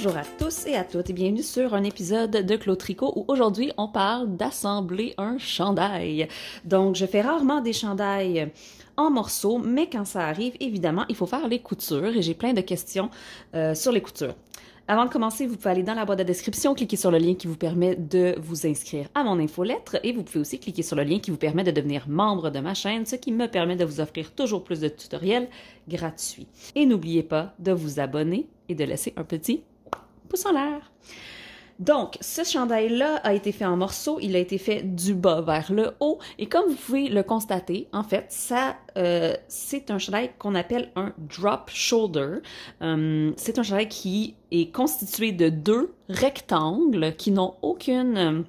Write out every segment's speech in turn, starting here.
Bonjour à tous et à toutes et bienvenue sur un épisode de Clos Tricot où aujourd'hui on parle d'assembler un chandail. Donc je fais rarement des chandails en morceaux, mais quand ça arrive, évidemment, il faut faire les coutures et j'ai plein de questions sur les coutures. Avant de commencer, vous pouvez aller dans la boîte de description, cliquer sur le lien qui vous permet de vous inscrire à mon infolettre et vous pouvez aussi cliquer sur le lien qui vous permet de devenir membre de ma chaîne, ce qui me permet de vous offrir toujours plus de tutoriels gratuits. Et n'oubliez pas de vous abonner et de laisser un petit pouce en l'air. Donc, ce chandail-là a été fait en morceaux, il a été fait du bas vers le haut, et comme vous pouvez le constater, en fait, c'est un chandail qu'on appelle un drop shoulder. C'est un chandail qui est constitué de deux rectangles qui n'ont aucune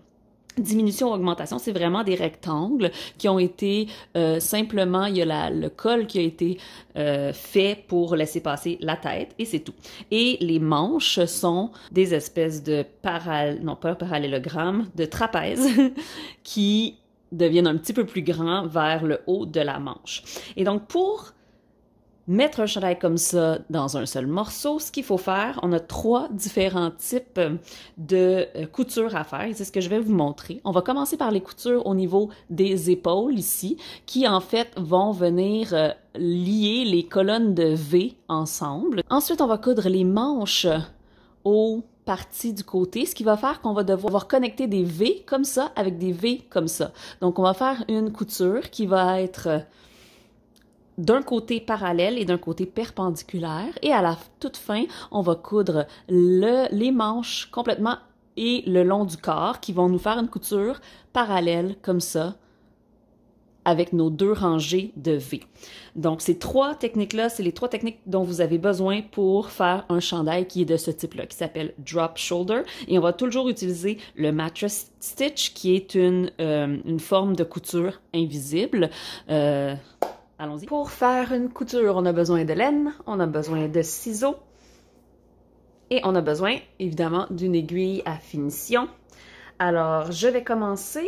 diminution ou augmentation, c'est vraiment des rectangles qui ont été simplement, il y a le col qui a été fait pour laisser passer la tête et c'est tout. Et les manches sont des espèces de parallélogrammes, de trapèzes qui deviennent un petit peu plus grands vers le haut de la manche. Et donc pour mettre un chandail comme ça dans un seul morceau, ce qu'il faut faire, on a trois différents types de coutures à faire et c'est ce que je vais vous montrer. On va commencer par les coutures au niveau des épaules ici, qui en fait vont venir lier les colonnes de V ensemble. Ensuite, on va coudre les manches aux parties du côté, ce qui va faire qu'on va devoir connecter des V comme ça avec des V comme ça. Donc, on va faire une couture qui va être d'un côté parallèle et d'un côté perpendiculaire. Et à la toute fin, on va coudre les manches complètement et le long du corps qui vont nous faire une couture parallèle comme ça avec nos deux rangées de V. Donc, ces trois techniques-là, c'est les trois techniques dont vous avez besoin pour faire un chandail qui est de ce type-là, qui s'appelle drop shoulder. Et on va toujours utiliser le mattress stitch, qui est une forme de couture invisible. Allons-y. Pour faire une couture, on a besoin de laine, on a besoin de ciseaux et on a besoin évidemment d'une aiguille à finition. Alors, je vais commencer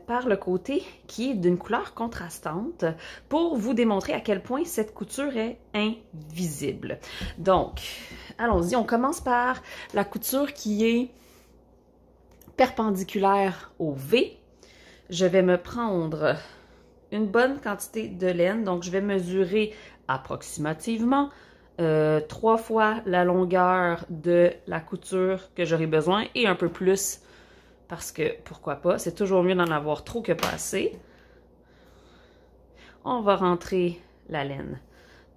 par le côté qui est d'une couleur contrastante pour vous démontrer à quel point cette couture est invisible. Donc, allons-y, on commence par la couture qui est perpendiculaire au V. Je vais me prendre une bonne quantité de laine, donc je vais mesurer approximativement 3 fois la longueur de la couture que j'aurai besoin et un peu plus parce que, pourquoi pas, c'est toujours mieux d'en avoir trop que pas assez. On va rentrer la laine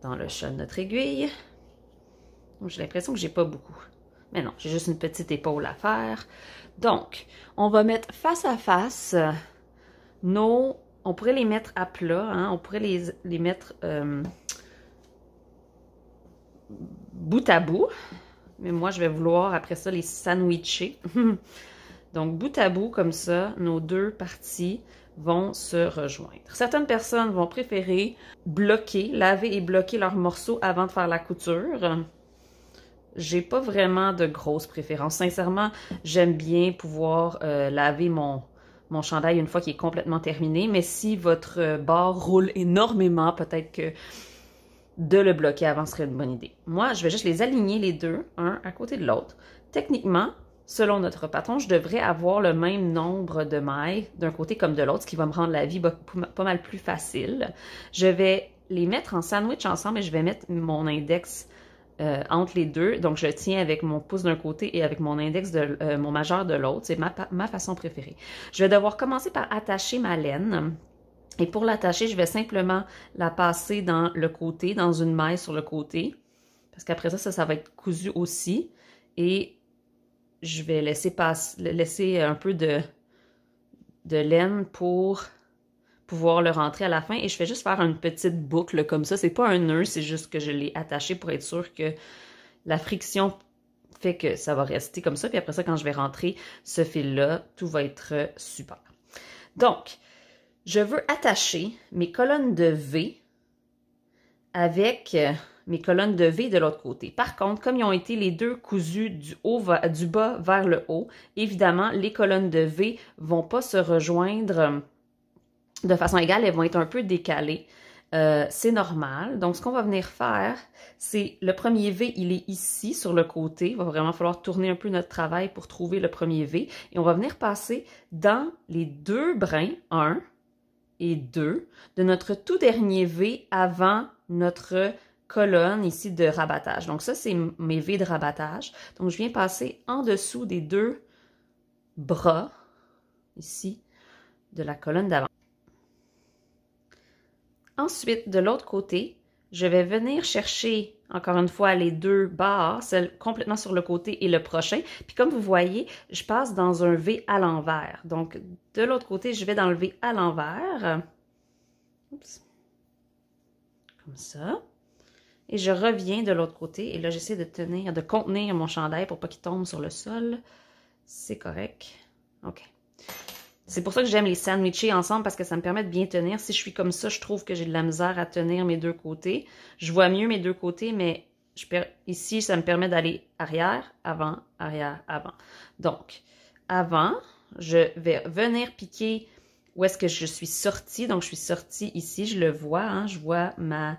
dans le chat de notre aiguille. J'ai l'impression que j'ai pas beaucoup, mais non, j'ai juste une petite épaule à faire. Donc, on va mettre face à face on pourrait les mettre à plat, hein? On pourrait les mettre bout à bout, mais moi je vais vouloir après ça les sandwicher. Donc bout à bout comme ça, nos deux parties vont se rejoindre. Certaines personnes vont préférer laver et bloquer leurs morceaux avant de faire la couture. J'ai pas vraiment de grosses préférences. Sincèrement, j'aime bien pouvoir laver mon chandail une fois qu'il est complètement terminé, mais si votre bord roule énormément, peut-être que de le bloquer avant serait une bonne idée. Moi, je vais juste les aligner les deux, un à côté de l'autre. Techniquement, selon notre patron, je devrais avoir le même nombre de mailles d'un côté comme de l'autre, ce qui va me rendre la vie pas mal plus facile. Je vais les mettre en sandwich ensemble et je vais mettre mon index entre les deux. Donc, je tiens avec mon pouce d'un côté et avec mon index mon majeur de l'autre. C'est ma façon préférée. Je vais devoir commencer par attacher ma laine. Et pour l'attacher, je vais simplement la passer dans le côté, dans une maille sur le côté. Parce qu'après ça va être cousu aussi. Et je vais laisser un peu de laine pour pouvoir le rentrer à la fin et je fais juste faire une petite boucle comme ça. C'est pas un nœud, c'est juste que je l'ai attaché pour être sûr que la friction fait que ça va rester comme ça. Puis après ça, quand je vais rentrer ce fil-là, tout va être super. Donc, je veux attacher mes colonnes de V avec mes colonnes de V de l'autre côté. Par contre, comme ils ont été les deux cousus du bas vers le haut, évidemment, les colonnes de V vont pas se rejoindre de façon égale, elles vont être un peu décalées. c'est normal. Donc, ce qu'on va venir faire, c'est le premier V, il est ici, sur le côté. Il va vraiment falloir tourner un peu notre travail pour trouver le premier V. Et on va venir passer dans les deux brins, 1 et 2, de notre tout dernier V avant notre colonne ici de rabattage. Donc ça, c'est mes V de rabattage. Donc, je viens passer en dessous des deux bras, ici, de la colonne d'avant. Ensuite, de l'autre côté, je vais venir chercher, encore une fois, les deux barres, celle complètement sur le côté et le prochain. Puis comme vous voyez, je passe dans un V à l'envers. Donc, de l'autre côté, je vais dans le V à l'envers. Oups. Comme ça. Et je reviens de l'autre côté. Et là, j'essaie de contenir mon chandail pour pas qu'il tombe sur le sol. C'est correct. OK. C'est pour ça que j'aime les sandwicher ensemble parce que ça me permet de bien tenir. Si je suis comme ça, je trouve que j'ai de la misère à tenir mes deux côtés. Je vois mieux mes deux côtés, mais ici, ça me permet d'aller arrière, avant, arrière, avant. Donc, avant, je vais venir piquer où est-ce que je suis sortie. Donc, je suis sortie ici, je le vois, hein, je vois ma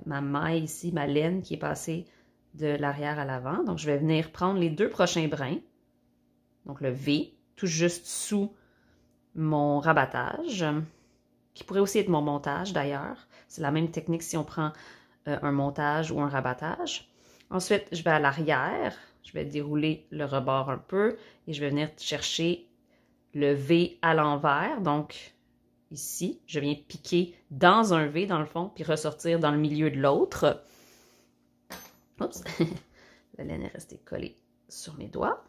maille ici, ma laine qui est passée de l'arrière à l'avant. Donc, je vais venir prendre les deux prochains brins. Donc, le V, tout juste sous mon rabattage, qui pourrait aussi être mon montage d'ailleurs. C'est la même technique si on prend un montage ou un rabattage. Ensuite, je vais à l'arrière, je vais dérouler le rebord un peu et je vais venir chercher le V à l'envers. Donc, ici, je viens piquer dans un V dans le fond, puis ressortir dans le milieu de l'autre. Oups! La laine est restée collée sur mes doigts.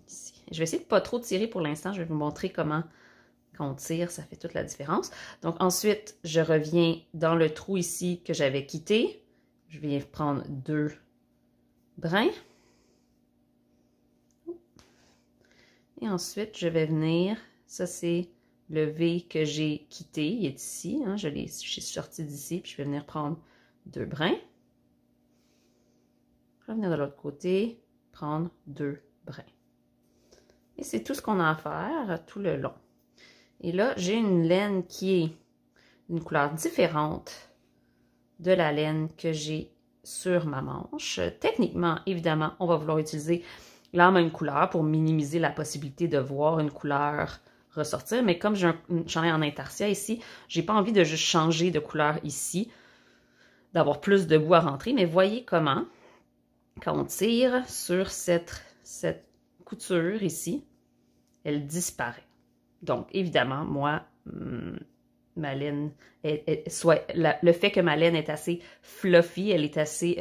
Ici. Je vais essayer de ne pas trop tirer pour l'instant. Je vais vous montrer comment, quand on tire, ça fait toute la différence. Donc ensuite, je reviens dans le trou ici que j'avais quitté. Je viens prendre deux brins. Et ensuite, je vais venir, ça c'est le V que j'ai quitté, il est ici, hein, je suis sortie d'ici, puis je vais venir prendre deux brins. Revenir de l'autre côté, prendre deux brins. Et c'est tout ce qu'on a à faire tout le long. Et là, j'ai une laine qui est d'une couleur différente de la laine que j'ai sur ma manche. Techniquement, évidemment, on va vouloir utiliser la même couleur pour minimiser la possibilité de voir une couleur ressortir. Mais comme j'ai un chandail en intarsia ici, j'ai pas envie de juste changer de couleur ici, d'avoir plus de bout à rentrer. Mais voyez comment, quand on tire sur cette couture ici, elle disparaît. Donc, évidemment, moi, ma laine, le fait que ma laine est assez fluffy, elle est assez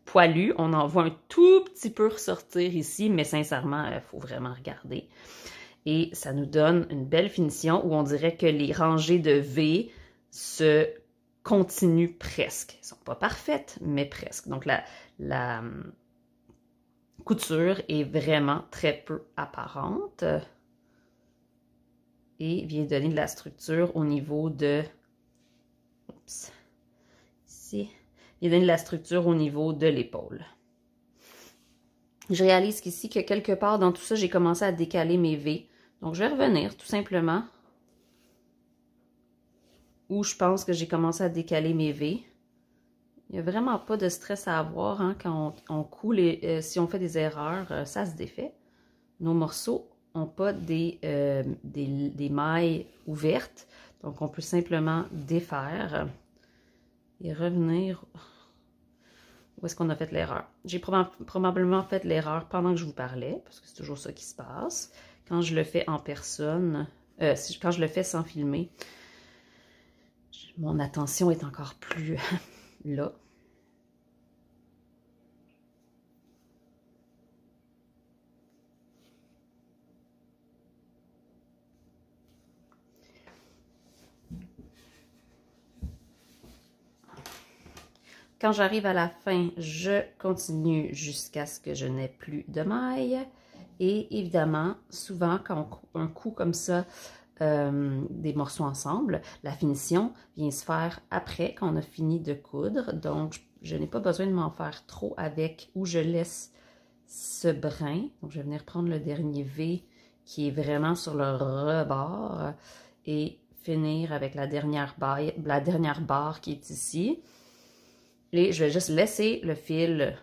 poilue, on en voit un tout petit peu ressortir ici, mais sincèrement, il faut vraiment regarder. Et ça nous donne une belle finition où on dirait que les rangées de V se continuent presque. Elles ne sont pas parfaites, mais presque. Donc, la couture est vraiment très peu apparente et vient donner de la structure au niveau de... Oups, ici. Vient donner de la structure au niveau de l'épaule. Je réalise qu'ici, que quelque part dans tout ça, j'ai commencé à décaler mes V. Donc, je vais revenir tout simplement où je pense que j'ai commencé à décaler mes V. Il n'y a vraiment pas de stress à avoir hein, quand on coud, si on fait des erreurs, ça se défait. Nos morceaux n'ont pas des mailles ouvertes, donc on peut simplement défaire et revenir où est-ce qu'on a fait l'erreur. J'ai probablement fait l'erreur pendant que je vous parlais, parce que c'est toujours ça qui se passe. Quand je le fais en personne, quand je le fais sans filmer, mon attention est encore plus... là. Quand j'arrive à la fin, je continue jusqu'à ce que je n'ai plus de mailles. Et évidemment, souvent, quand on coud comme ça, des morceaux ensemble, la finition vient se faire après qu'on a fini de coudre. Donc, je n'ai pas besoin de m'en faire trop avec où je laisse ce brin. Donc, je vais venir prendre le dernier V qui est vraiment sur le rebord et finir avec la dernière barre qui est ici. Et je vais juste laisser le fil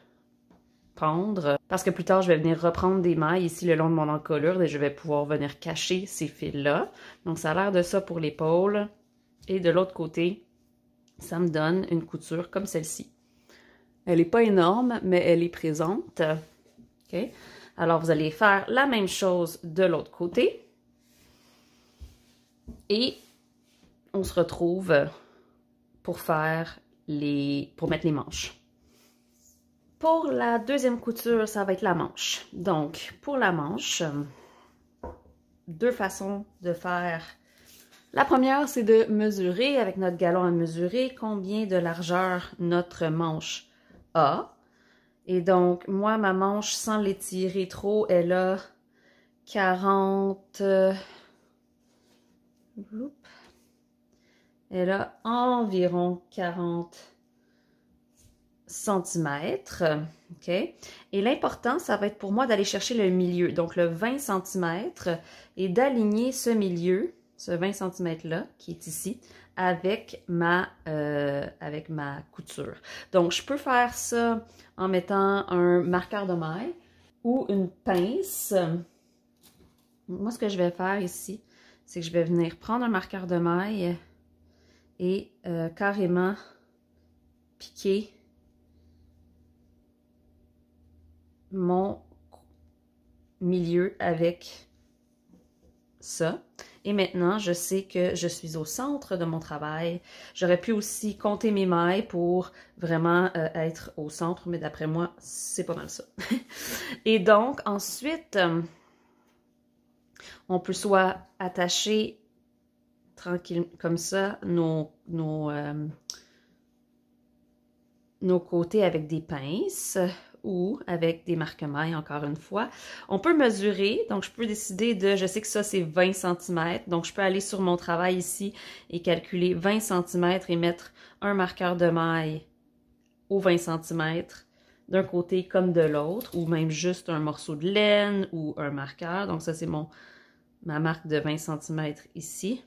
pendre parce que plus tard, je vais venir reprendre des mailles ici le long de mon encolure et je vais pouvoir venir cacher ces fils-là. Donc, ça a l'air de ça pour l'épaule. Et de l'autre côté, ça me donne une couture comme celle-ci. Elle n'est pas énorme, mais elle est présente. OK? Alors, vous allez faire la même chose de l'autre côté. Et on se retrouve pour faire pour mettre les manches. Pour la deuxième couture, ça va être la manche. Donc, pour la manche, deux façons de faire. La première, c'est de mesurer avec notre galon à mesurer combien de largeur notre manche a. Et donc, moi, ma manche, sans l'étirer trop, elle a 40... Elle a environ 40 centimètres. OK? Et l'important, ça va être pour moi d'aller chercher le milieu, donc le 20 centimètres, et d'aligner ce milieu, ce 20 centimètres-là, qui est ici, avec ma couture. Donc, je peux faire ça en mettant un marqueur de maille ou une pince. Moi, ce que je vais faire ici, c'est que je vais venir prendre un marqueur de maille et carrément piquer mon milieu avec ça. Et maintenant, je sais que je suis au centre de mon travail. J'aurais pu aussi compter mes mailles pour vraiment être au centre, mais d'après moi, c'est pas mal ça. Et donc, ensuite, on peut soit attacher tranquille comme ça nos côtés avec des pinces ou avec des marque-mailles, encore une fois. On peut mesurer, donc je peux décider de, je sais que ça c'est 20 cm, donc je peux aller sur mon travail ici et calculer 20 cm et mettre un marqueur de maille au 20 cm d'un côté comme de l'autre, ou même juste un morceau de laine ou un marqueur. Donc ça c'est ma marque de 20 cm ici,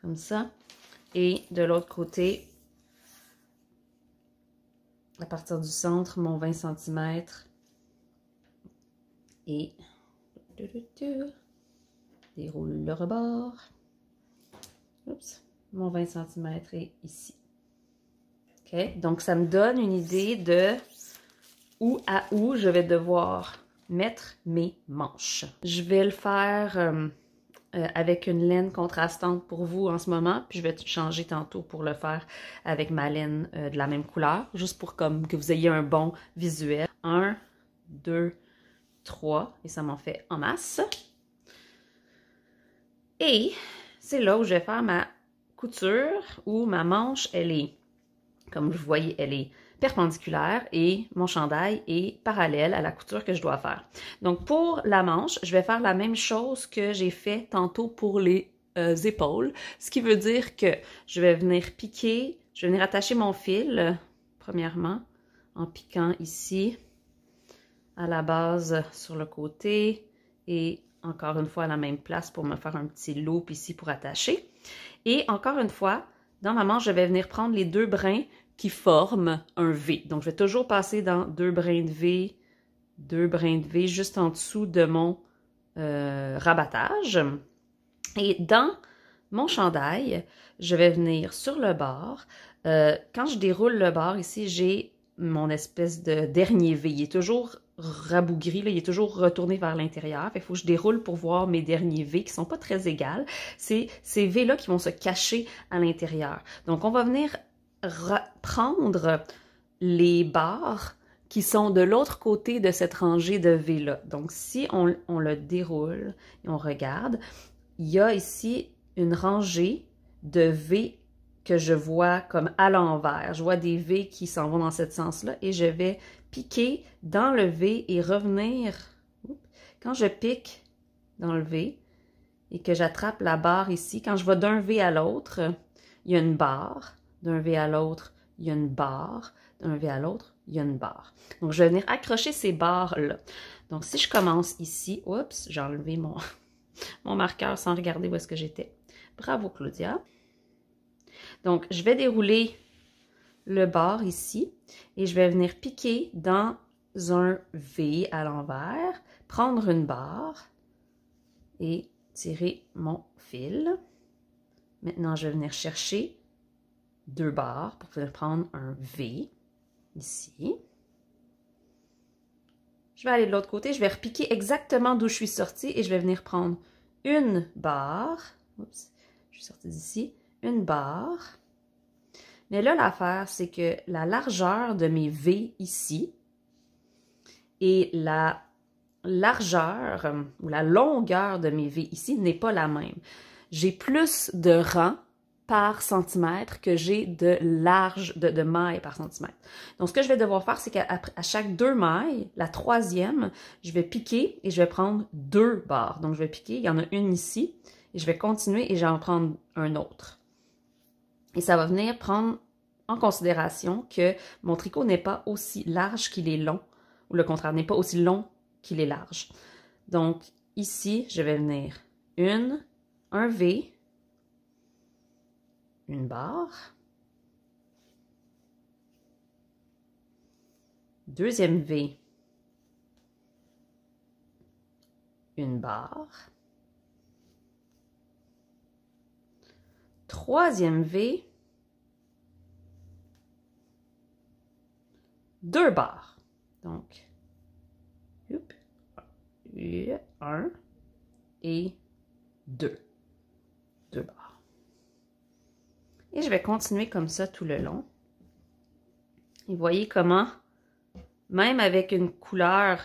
comme ça. Et de l'autre côté, à partir du centre, mon 20 cm et déroule le rebord. Oups, mon 20 cm est ici. OK, donc ça me donne une idée de où à où je vais devoir mettre mes manches. Je vais le faire avec une laine contrastante pour vous en ce moment, puis je vais changer tantôt pour le faire avec ma laine de la même couleur, juste pour comme que vous ayez un bon visuel. 1, 2, 3, et ça m'en fait en masse. Et c'est là où je vais faire ma couture, où ma manche, elle est, comme vous voyez, elle est perpendiculaire et mon chandail est parallèle à la couture que je dois faire. Donc, pour la manche, je vais faire la même chose que j'ai fait tantôt pour les épaules, ce qui veut dire que je vais venir piquer, je vais venir attacher mon fil, premièrement, en piquant ici, à la base sur le côté et encore une fois à la même place pour me faire un petit loop ici pour attacher. Et encore une fois, dans ma manche, je vais venir prendre les deux brins qui forment un V. Donc, je vais toujours passer dans deux brins de V juste en dessous de mon rabattage. Et dans mon chandail, je vais venir sur le bord. Quand je déroule le bord ici, j'ai mon espèce de dernier V. Il est toujours rabougri, là, il est toujours retourné vers l'intérieur. Il faut que je déroule pour voir mes derniers V qui ne sont pas très égales. C'est ces V-là qui vont se cacher à l'intérieur. Donc, on va venir prendre les barres qui sont de l'autre côté de cette rangée de V-là. Donc, si on le déroule et on regarde, il y a ici une rangée de V que je vois comme à l'envers. Je vois des V qui s'en vont dans ce sens-là et je vais piquer dans le V et revenir. Quand je pique dans le V et que j'attrape la barre ici, quand je vais d'un V à l'autre, il y a une barre. D'un V à l'autre, il y a une barre. D'un V à l'autre, il y a une barre. Donc, je vais venir accrocher ces barres-là. Donc, si je commence ici, oups, j'ai enlevé mon marqueur sans regarder où est-ce que j'étais. Bravo, Claudia. Donc, je vais dérouler le bord ici et je vais venir piquer dans un V à l'envers, prendre une barre et tirer mon fil. Maintenant, je vais venir chercher 2 barres pour venir prendre un V ici. Je vais aller de l'autre côté, je vais repiquer exactement d'où je suis sortie et je vais venir prendre une barre. Oups, je suis sortie d'ici. Une barre. Mais là, l'affaire, c'est que la largeur de mes V ici et la largeur ou la longueur de mes V ici n'est pas la même. J'ai plus de rang par centimètre que j'ai de large, de mailles par centimètre. Donc, ce que je vais devoir faire, c'est qu'à chaque 2 mailles, la 3e, je vais piquer et je vais prendre 2 barres. Donc, je vais piquer, il y en a une ici, et je vais continuer et je vais en prendre un autre. Et ça va venir prendre en considération que mon tricot n'est pas aussi large qu'il est long, ou le contraire, n'est pas aussi long qu'il est large. Donc, ici, je vais venir un V, une barre, deuxième V, une barre, troisième V, 2 barres. Donc, 1 et 2. 2 barres. Et je vais continuer comme ça tout le long. Et vous voyez comment, même avec une couleur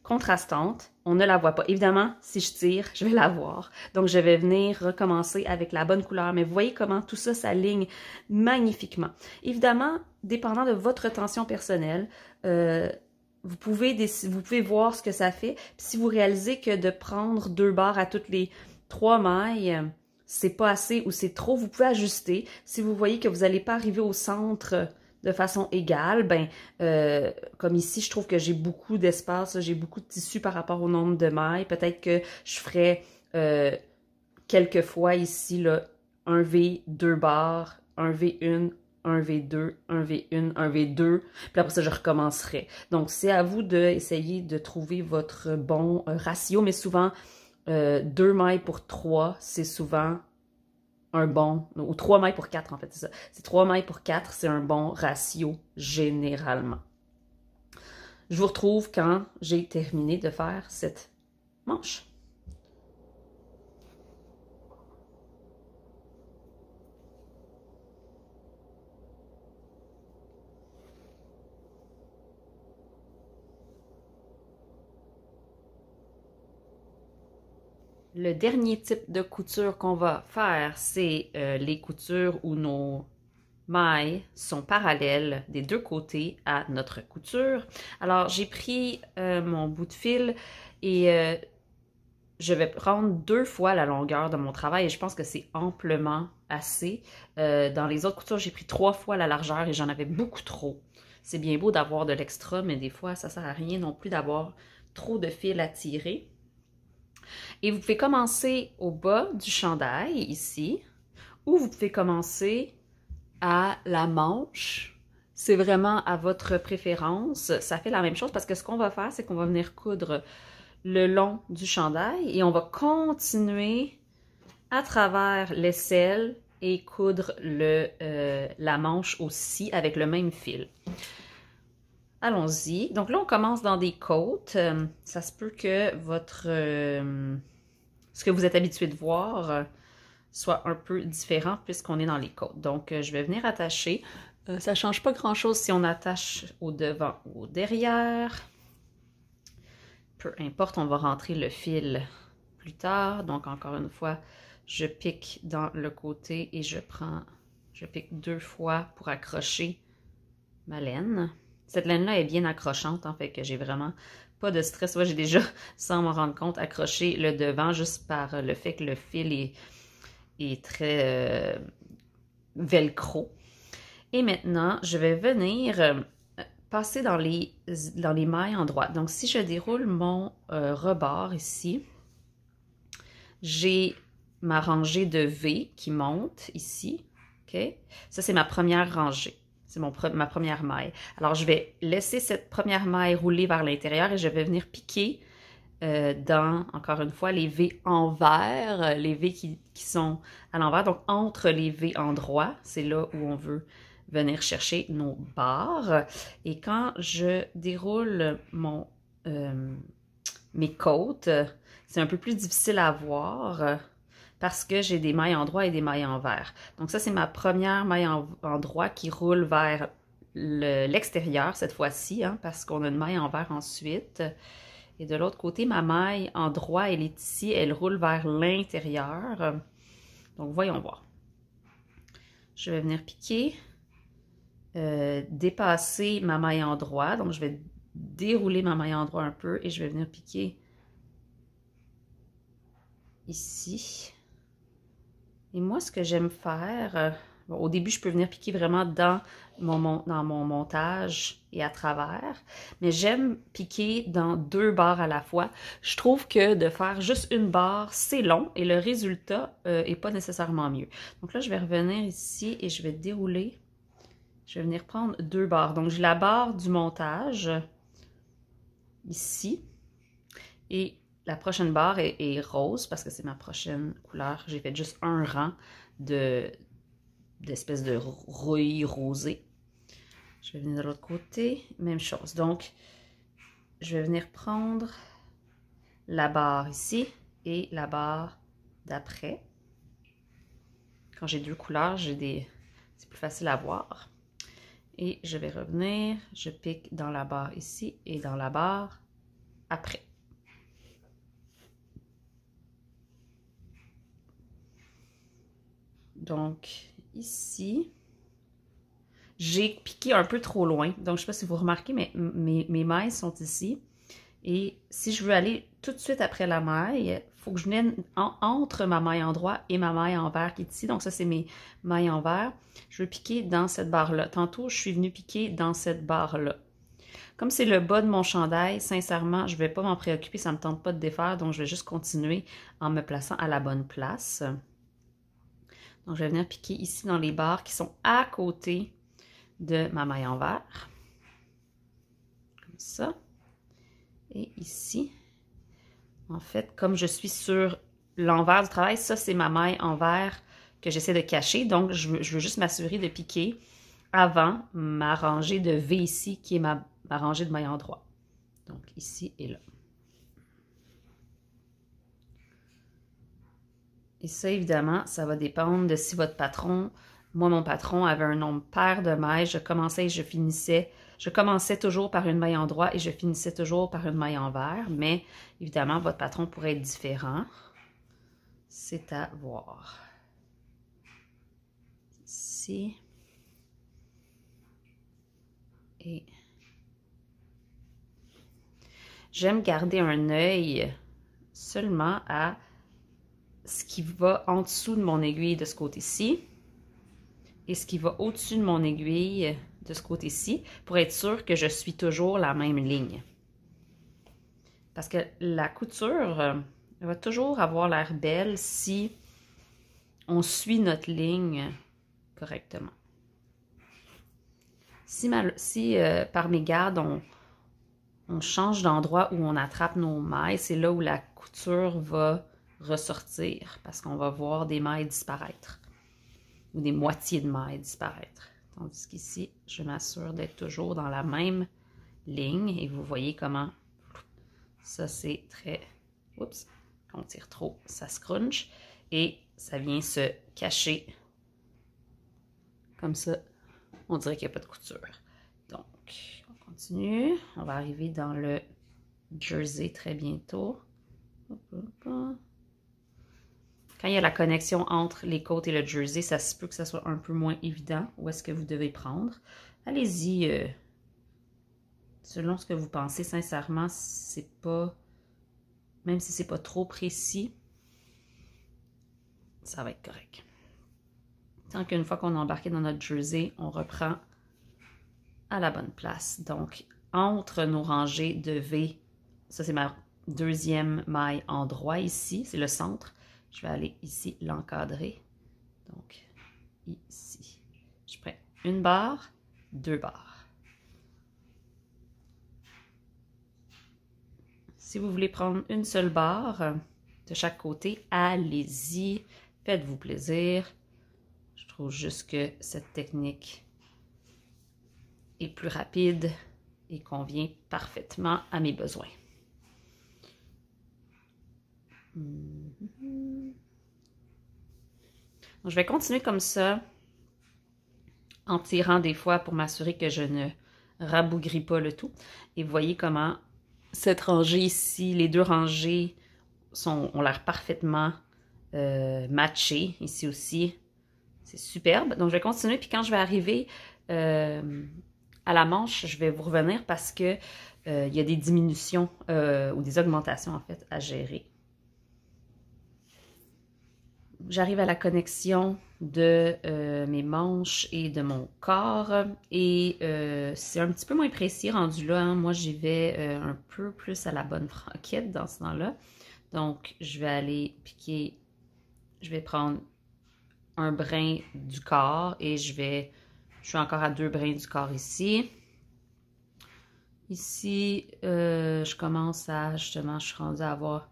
contrastante, on ne la voit pas. Évidemment, si je tire, je vais la voir. Donc, je vais venir recommencer avec la bonne couleur. Mais vous voyez comment tout ça s'aligne magnifiquement. Évidemment, dépendant de votre tension personnelle, vous pouvez voir ce que ça fait. Puis si vous réalisez que de prendre 2 barres à toutes les 3 mailles, c'est pas assez ou c'est trop, vous pouvez ajuster. Si vous voyez que vous n'allez pas arriver au centre de façon égale, ben, comme ici, je trouve que j'ai beaucoup d'espace, j'ai beaucoup de tissu par rapport au nombre de mailles. Peut-être que je ferais quelques fois ici, là, un V, 2 barres, un V1, un V2, un V1, un V2, puis après ça, je recommencerai. Donc, c'est à vous d'essayer de trouver votre bon ratio, mais souvent, 2 mailles pour 3, c'est souvent un bon, ou 3 mailles pour 4 en fait, c'est ça. C'est 3 mailles pour 4, c'est un bon ratio généralement. Je vous retrouve quand j'ai terminé de faire cette manche. Le dernier type de couture qu'on va faire, c'est les coutures où nos mailles sont parallèles des 2 côtés à notre couture. Alors, j'ai pris mon bout de fil et je vais prendre 2 fois la longueur de mon travail et je pense que c'est amplement assez. Dans les autres coutures, j'ai pris 3 fois la largeur et j'en avais beaucoup trop. C'est bien beau d'avoir de l'extra, mais des fois, ça ne sert à rien non plus d'avoir trop de fil à tirer. Et vous pouvez commencer au bas du chandail, ici, ou vous pouvez commencer à la manche. C'est vraiment à votre préférence. Ça fait la même chose parce que ce qu'on va faire, c'est qu'on va venir coudre le long du chandail et on va continuer à travers l'aisselle et coudre la manche aussi avec le même fil. Allons-y. Donc là, on commence dans des côtes. Ça se peut que ce que vous êtes habitué de voir soit un peu différent puisqu'on est dans les côtes. Donc, je vais venir attacher. Ça ne change pas grand-chose si on attache au devant ou au derrière. Peu importe, on va rentrer le fil plus tard. Donc, encore une fois, je pique dans le côté et je pique 2 fois pour accrocher ma laine. Cette laine-là est bien accrochante, en fait, que j'ai vraiment pas de stress. J'ai déjà, sans m'en rendre compte, accroché le devant juste par le fait que le fil est très velcro. Et maintenant, je vais venir passer dans les mailles en droite. Donc, si je déroule mon rebord ici, j'ai ma rangée de V qui monte ici. OK? Ça, c'est ma première rangée. C'est ma première maille. Alors, je vais laisser cette première maille rouler vers l'intérieur et je vais venir piquer dans, encore une fois, les V envers, les V qui sont à l'envers. Donc, entre les V endroits, c'est là où on veut venir chercher nos barres. Et quand je déroule mes côtes, c'est un peu plus difficile à voir parce que j'ai des mailles en droit et des mailles envers. Donc ça, c'est ma première maille en droit qui roule vers l'extérieur cette fois-ci, hein, parce qu'on a une maille envers ensuite. Et de l'autre côté, ma maille en droit, elle est ici, elle roule vers l'intérieur. Donc, voyons voir. Je vais venir piquer, dépasser ma maille en droit. Donc, je vais dérouler ma maille en droit un peu et je vais venir piquer ici. Et moi, ce que j'aime faire, bon, au début, je peux venir piquer vraiment dans mon montage et à travers, mais j'aime piquer dans 2 barres à la fois. Je trouve que de faire juste une barre, c'est long et le résultat n'est pas nécessairement mieux. Donc là, je vais revenir ici et je vais dérouler. Je vais venir prendre 2 barres. Donc, j'ai la barre du montage ici et la prochaine barre est rose parce que c'est ma prochaine couleur. J'ai fait juste un rang d'espèce de rouille rosée. Je vais venir de l'autre côté, même chose. Donc, je vais venir prendre la barre ici et la barre d'après. Quand j'ai 2 couleurs, c'est plus facile à voir. Et je vais revenir, je pique dans la barre ici et dans la barre après. Donc, ici, j'ai piqué un peu trop loin. Donc, je ne sais pas si vous remarquez, mais mes mailles sont ici. Et si je veux aller tout de suite après la maille, il faut que je vienne entre ma maille en droit et ma maille envers qui est ici. Donc, ça, c'est mes mailles envers. Je veux piquer dans cette barre-là. Tantôt, je suis venue piquer dans cette barre-là. Comme c'est le bas de mon chandail, sincèrement, je ne vais pas m'en préoccuper. Ça ne me tente pas de défaire. Donc, je vais juste continuer en me plaçant à la bonne place. Donc, je vais venir piquer ici dans les barres qui sont à côté de ma maille envers. Comme ça. Et ici, en fait, comme je suis sur l'envers du travail, ça, c'est ma maille envers que j'essaie de cacher. Donc, je veux juste m'assurer de piquer avant ma rangée de V ici, qui est ma rangée de mailles en droit. Donc, ici et là. Et ça, évidemment, ça va dépendre de si votre patron, moi, mon patron avait un nombre pair de mailles. Je commençais et je finissais. Je commençais toujours par une maille en droit et je finissais toujours par une maille envers. Mais, évidemment, votre patron pourrait être différent. C'est à voir. Ici. Et j'aime garder un œil seulement à ce qui va en dessous de mon aiguille de ce côté-ci et ce qui va au-dessus de mon aiguille de ce côté-ci pour être sûr que je suis toujours la même ligne. Parce que la couture elle va toujours avoir l'air belle si on suit notre ligne correctement. Si par mégarde, on change d'endroit où on attrape nos mailles, c'est là où la couture va ressortir parce qu'on va voir des mailles disparaître ou des moitiés de mailles disparaître. Tandis qu'ici, je m'assure d'être toujours dans la même ligne et vous voyez comment ça c'est très... Oups, quand on tire trop, ça scrunch et ça vient se cacher comme ça. On dirait qu'il n'y a pas de couture. Donc, on continue. On va arriver dans le jersey très bientôt. Hop, hop, hop. Quand il y a la connexion entre les côtes et le jersey, ça se peut que ça soit un peu moins évident où est-ce que vous devez prendre. Allez-y, selon ce que vous pensez, sincèrement, c'est pas... Même si c'est pas trop précis, ça va être correct. Tant qu'une fois qu'on est embarqué dans notre jersey, on reprend à la bonne place. Donc, entre nos rangées de V, ça c'est ma deuxième maille en droit ici, c'est le centre. je vais aller ici l'encadrer. Donc, ici. Je prends une barre, 2 barres. Si vous voulez prendre une seule barre de chaque côté, allez-y, faites-vous plaisir. Je trouve juste que cette technique est plus rapide et convient parfaitement à mes besoins. Donc, je vais continuer comme ça, en tirant des fois pour m'assurer que je ne rabougris pas le tout. Et vous voyez comment cette rangée ici, les deux rangées ont l'air parfaitement matchées. Ici aussi, c'est superbe. Donc, je vais continuer. Puis quand je vais arriver à la manche, je vais vous revenir parce que il y a des diminutions ou des augmentations, en fait, à gérer. J'arrive à la connexion de mes manches et de mon corps et c'est un petit peu moins précis rendu là. Hein. Moi, j'y vais un peu plus à la bonne franquette dans ce temps-là. Donc, je vais aller piquer, je vais prendre un brin du corps et je suis encore à 2 brins du corps ici. Ici, je commence à, justement, je suis rendue à avoir,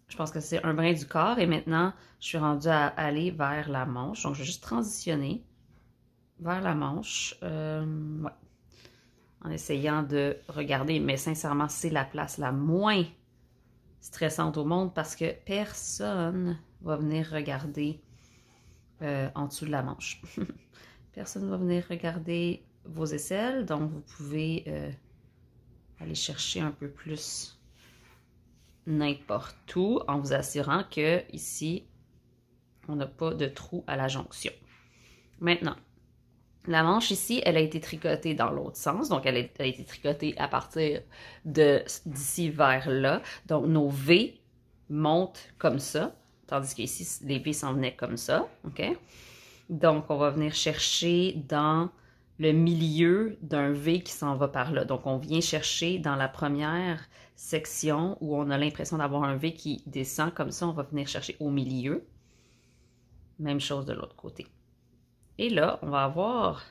je pense que c'est un brin du corps et maintenant, je suis rendue à aller vers la manche. Donc, je vais juste transitionner vers la manche, ouais, en essayant de regarder. Mais sincèrement, c'est la place la moins stressante au monde parce que personne va venir regarder en dessous de la manche. Personne ne va venir regarder vos aisselles, donc vous pouvez aller chercher un peu plus n'importe où en vous assurant que ici, on n'a pas de trou à la jonction. Maintenant, la manche ici, elle a été tricotée dans l'autre sens, donc elle a été tricotée à partir d'ici vers là. Donc nos V montent comme ça, tandis qu'ici, les V s'en venaient comme ça, ok? Donc on va venir chercher dans le milieu d'un V qui s'en va par là. Donc on vient chercher dans la première section où on a l'impression d'avoir un V qui descend comme ça, on va venir chercher au milieu. Même chose de l'autre côté. Et là, on va avoir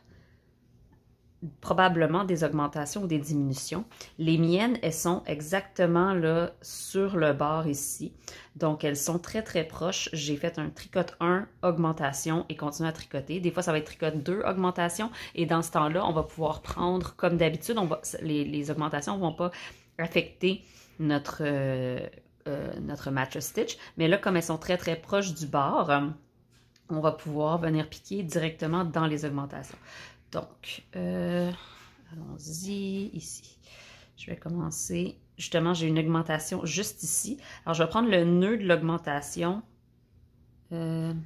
probablement des augmentations ou des diminutions. Les miennes, elles sont exactement là sur le bord ici. Donc, elles sont très, très proches. J'ai fait un tricote 1, augmentation et continuer à tricoter. Des fois, ça va être tricote 2, augmentation. Et dans ce temps-là, on va pouvoir prendre, comme d'habitude, les augmentations ne vont pas affecter notre match stitch. Mais là, comme elles sont très, très proches du bord, on va pouvoir venir piquer directement dans les augmentations. Donc, allons-y, ici. Je vais commencer. Justement, j'ai une augmentation juste ici. Alors, je vais prendre le nœud de l'augmentation. Vous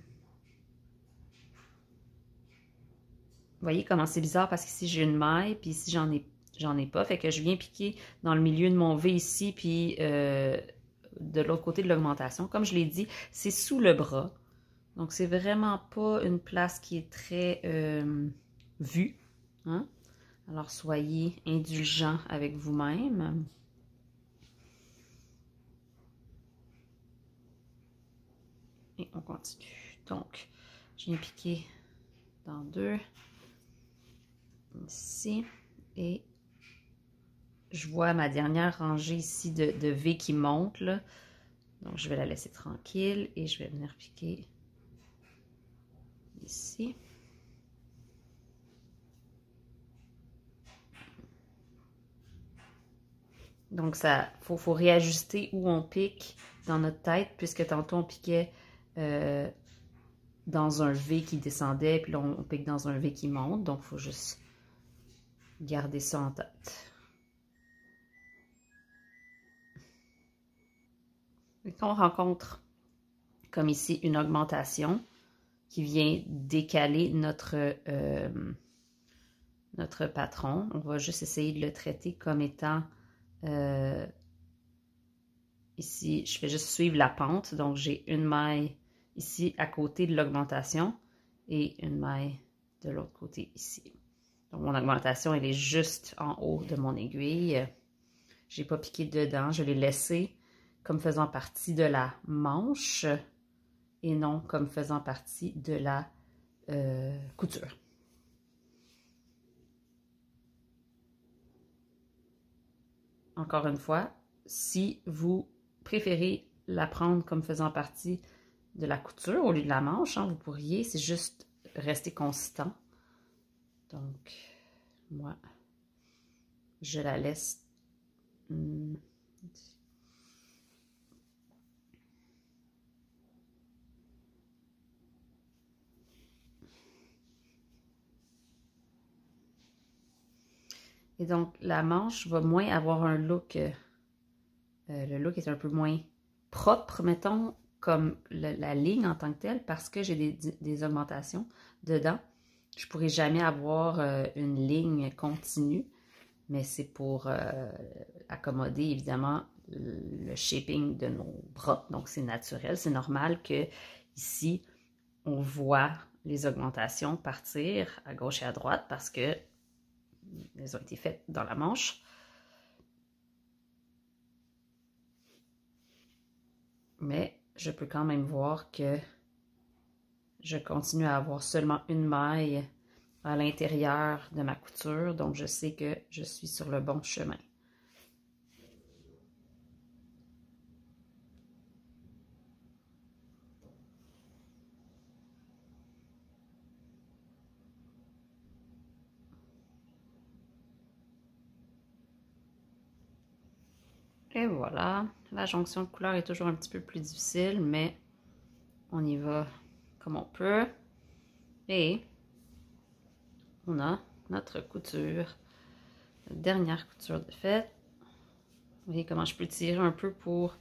voyez comment c'est bizarre parce qu'ici, j'ai une maille, puis ici, j'en ai pas. Fait que je viens piquer dans le milieu de mon V ici, puis de l'autre côté de l'augmentation. Comme je l'ai dit, c'est sous le bras. Donc, c'est vraiment pas une place qui est très vue. Hein? Alors, soyez indulgents avec vous-même. Et on continue. Donc, je viens piquer dans 2. Ici. Et je vois ma dernière rangée ici de V qui monte. Là. Donc, je vais la laisser tranquille et je vais venir piquer ici. Donc, ça, faut réajuster où on pique dans notre tête, puisque tantôt on piquait dans un V qui descendait, puis là on pique dans un V qui monte. Donc, il faut juste garder ça en tête. Et quand on rencontre, comme ici, une augmentation qui vient décaler notre patron, on va juste essayer de le traiter comme étant ici, je fais juste suivre la pente. Donc, j'ai une maille ici à côté de l'augmentation et une maille de l'autre côté ici. Donc, mon augmentation, elle est juste en haut de mon aiguille. Je n'ai pas piqué dedans, je l'ai laissé comme faisant partie de la manche et non comme faisant partie de la couture. Encore une fois, si vous préférez la prendre comme faisant partie de la couture au lieu de la manche, hein, vous pourriez, c'est juste rester consistant. Donc, moi, je la laisse. Et donc, la manche va moins avoir un look. Le look est un peu moins propre, mettons, comme la ligne en tant que telle, parce que j'ai des augmentations dedans. Je ne pourrai jamais avoir une ligne continue, mais c'est pour accommoder, évidemment, le shaping de nos bras. Donc, c'est naturel, c'est normal que ici, on voit les augmentations partir à gauche et à droite parce que elles ont été faites dans la manche. Mais je peux quand même voir que je continue à avoir seulement une maille à l'intérieur de ma couture, donc je sais que je suis sur le bon chemin. Et voilà, la jonction de couleurs est toujours un petit peu plus difficile, mais on y va comme on peut. Et on a notre couture, notre dernière couture de faite. Vous voyez comment je peux tirer un peu pour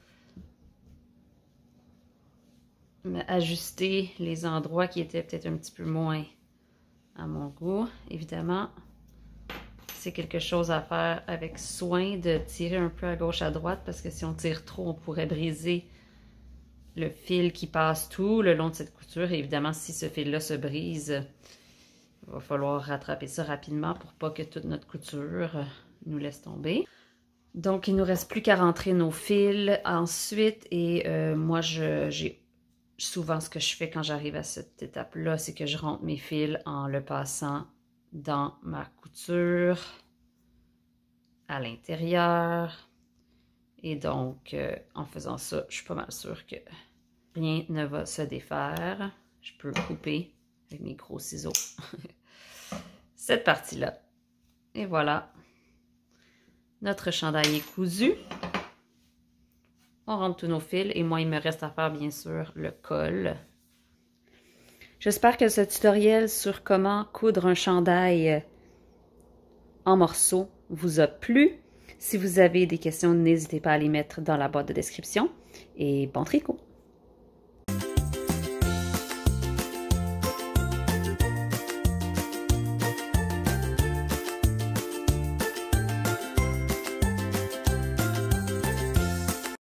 ajuster les endroits qui étaient peut-être un petit peu moins à mon goût. Évidemment, c'est quelque chose à faire avec soin de tirer un peu à gauche à droite parce que si on tire trop, on pourrait briser le fil qui passe tout le long de cette couture. Et évidemment, si ce fil-là se brise, il va falloir rattraper ça rapidement pour pas que toute notre couture nous laisse tomber. Donc, il ne nous reste plus qu'à rentrer nos fils ensuite. Et moi, j'ai souvent ce que je fais quand j'arrive à cette étape-là, c'est que je rentre mes fils en le passant dans ma couture à l'intérieur. Et donc, en faisant ça, je suis pas mal sûre que rien ne va se défaire. Je peux couper avec mes gros ciseaux cette partie-là. Et voilà, notre chandail est cousu. On rentre tous nos fils et moi, il me reste à faire, bien sûr, le col. J'espère que ce tutoriel sur comment coudre un chandail en morceaux vous a plu. Si vous avez des questions, n'hésitez pas à les mettre dans la boîte de description. Et bon tricot!